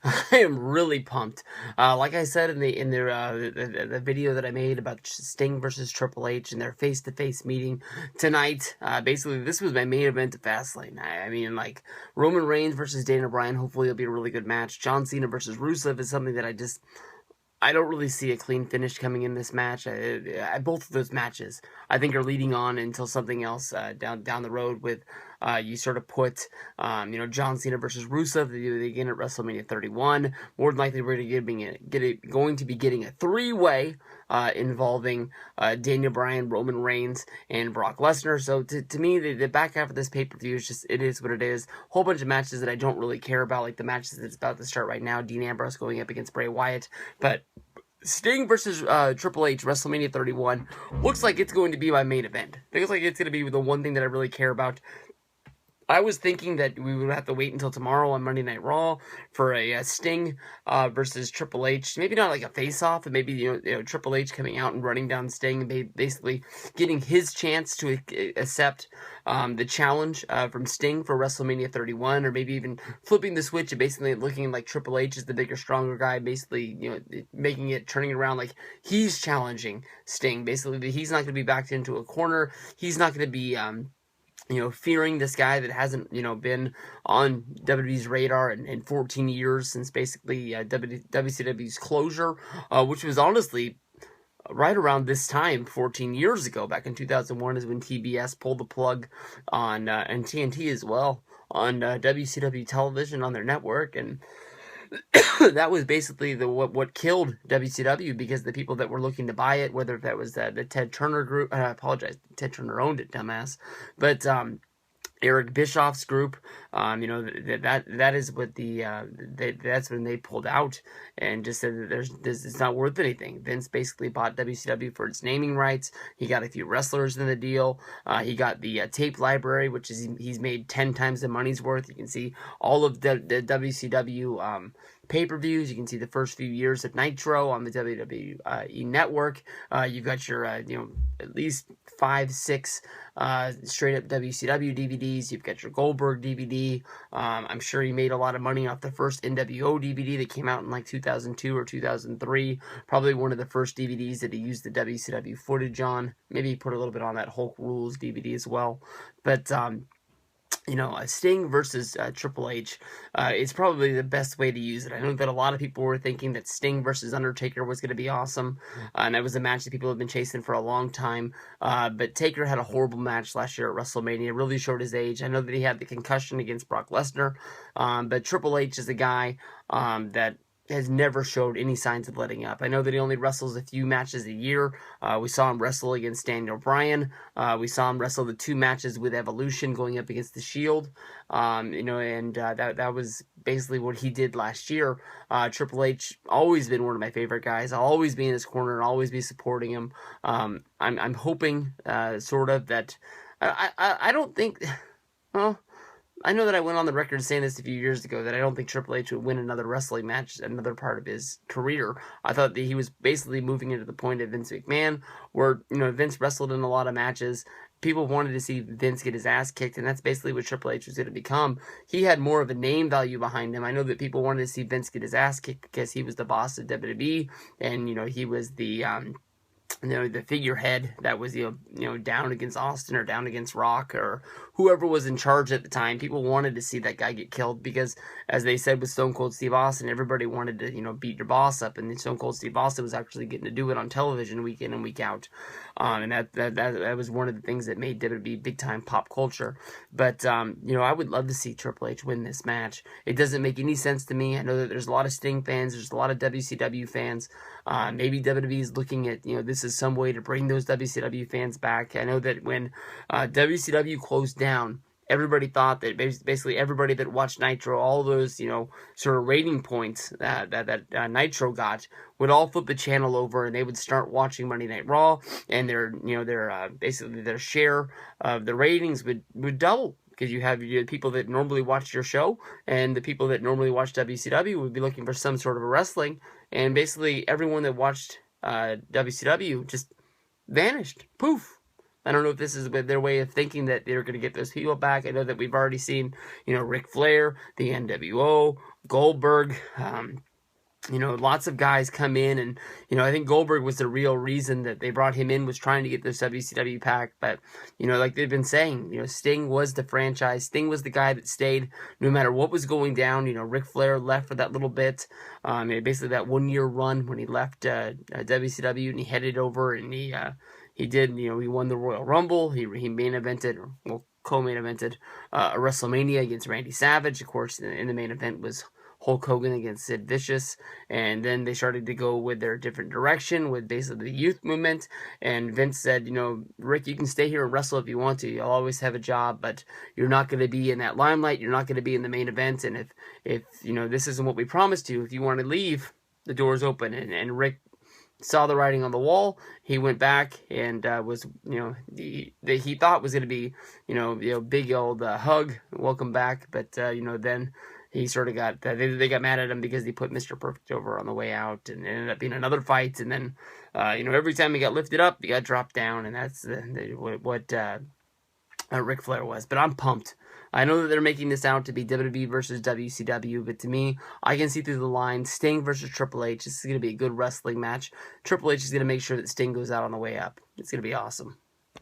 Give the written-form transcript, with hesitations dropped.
I am really pumped. Like I said in the video that I made about Sting versus Triple H and their face-to-face meeting tonight, basically this was my main event of Fastlane. I mean, like, Roman Reigns versus Daniel Bryan, hopefully it'll be a really good match. John Cena versus Rusev is something that I don't really see a clean finish coming in this match. Both of those matches, I think, are leading on until something else down the road. With you sort of put, John Cena versus Rusev. They do it again at WrestleMania 31. More than likely, we're going to be getting a three-way involving Daniel Bryan, Roman Reigns, and Brock Lesnar. So to me, the back half of this pay-per-view is just, it is what it is. Whole bunch of matches that I don't really care about, like the matches that's about to start right now. Dean Ambrose going up against Bray Wyatt, but Sting versus Triple H, WrestleMania 31, looks like it's going to be my main event. It looks like it's going to be the one thing that I really care about. I was thinking that we would have to wait until tomorrow on Monday Night Raw for a Sting versus Triple H. Maybe not like a face-off, but maybe Triple H coming out and running down Sting and basically getting his chance to accept the challenge from Sting for WrestleMania 31, or maybe even flipping the switch and basically looking like Triple H is the bigger, stronger guy, basically turning it around like he's challenging Sting. Basically, he's not going to be backed into a corner. He's not going to be fearing this guy that hasn't, been on WWE's radar in 14 years since basically WCW's closure, which was honestly right around this time, 14 years ago, back in 2001, is when TBS pulled the plug on, and TNT as well, on WCW television on their network, and that was basically what killed WCW, because the people that were looking to buy it, whether that was the Ted Turner group, I apologize, Ted Turner owned it, dumbass, but Eric Bischoff's group, that is what that's when they pulled out and just said that it's not worth anything. Vince basically bought WCW for its naming rights. He got a few wrestlers in the deal. He got the tape library, which is he's made 10 times the money's worth. You can see all of the WCW pay-per-views. You can see the first few years of Nitro on the WWE Network. You've got your at least 5-6 straight up WCW DVDs. You've got your Goldberg DVD. I'm sure he made a lot of money off the first NWO DVD that came out in like 2002 or 2003. Probably one of the first DVDs that he used the WCW footage on. Maybe he put a little bit on that Hulk Rules DVD as well. But Sting versus Triple H is probably the best way to use it. I know that a lot of people were thinking that Sting versus Undertaker was going to be awesome, and that was a match that people have been chasing for a long time, but Taker had a horrible match last year at WrestleMania, really showed his age. I know that he had the concussion against Brock Lesnar, but Triple H is a guy that has never showed any signs of letting up. I know that he only wrestles a few matches a year. We saw him wrestle against Daniel Bryan. We saw him wrestle the 2 matches with Evolution going up against The Shield. That was basically what he did last year. Triple H, always been one of my favorite guys. I'll always be in his corner and always be supporting him. I'm hoping, sort of, that I don't think, well, I know that I went on the record saying this a few years ago, that I don't think Triple H would win another wrestling match at another part of his career. I thought that he was basically moving into the point of Vince McMahon, where, Vince wrestled in a lot of matches. People wanted to see Vince get his ass kicked, and that's basically what Triple H was going to become. He had more of a name value behind him. I know that people wanted to see Vince get his ass kicked because he was the boss of WWE, and, he was the figurehead that was, down against Austin or down against Rock or whoever was in charge at the time. People wanted to see that guy get killed because, as they said with Stone Cold Steve Austin, everybody wanted to, beat your boss up, and Stone Cold Steve Austin was actually getting to do it on television week in and week out. And that was one of the things that made WWE big time pop culture. But, I would love to see Triple H win this match. It doesn't make any sense to me. I know that there's a lot of Sting fans, there's a lot of WCW fans. Maybe WWE is looking at, this is some way to bring those WCW fans back. I know that when WCW closed down, everybody thought that basically everybody that watched Nitro, all those, sort of rating points that Nitro got, would all flip the channel over and they would start watching Monday Night Raw, and basically their share of the ratings would double. Because you have people that normally watch your show, and the people that normally watch WCW would be looking for some sort of a wrestling, and basically everyone that watched WCW just vanished. Poof. I don't know if this is their way of thinking that they're going to get those people back. I know that we've already seen, Ric Flair, the NWO, Goldberg. You know, lots of guys come in, and you know, I think Goldberg was the real reason that they brought him in, was trying to get this WCW pack. But you know, like they've been saying, you know, Sting was the franchise. Sting was the guy that stayed no matter what was going down. You know, Ric Flair left for that little bit, basically that 1 year run when he left WCW, and he headed over, and he did, you know, he won the Royal Rumble. He main evented, well, co-main evented a WrestleMania against Randy Savage. Of course, in the main event was Hulk Hogan against Sid Vicious, and then they started to go with their different direction with basically the youth movement. And Vince said, you know, Rick, you can stay here and wrestle if you want to. You'll always have a job, but you're not going to be in that limelight. You're not going to be in the main event. And if you know, this isn't what we promised you, if you want to leave, the door's open. And Rick saw the writing on the wall. He went back and was, you know, he thought was going to be, you know, big old hug, welcome back. But you know, then he sort of got, they got mad at him because he put Mr. Perfect over on the way out, and it ended up being another fight. And then, you know, every time he got lifted up, he got dropped down, and that's what Ric Flair was. But I'm pumped. I know that they're making this out to be WWE versus WCW, but to me, I can see through the line. Sting versus Triple H. This is going to be a good wrestling match. Triple H is going to make sure that Sting goes out on the way up. It's going to be awesome.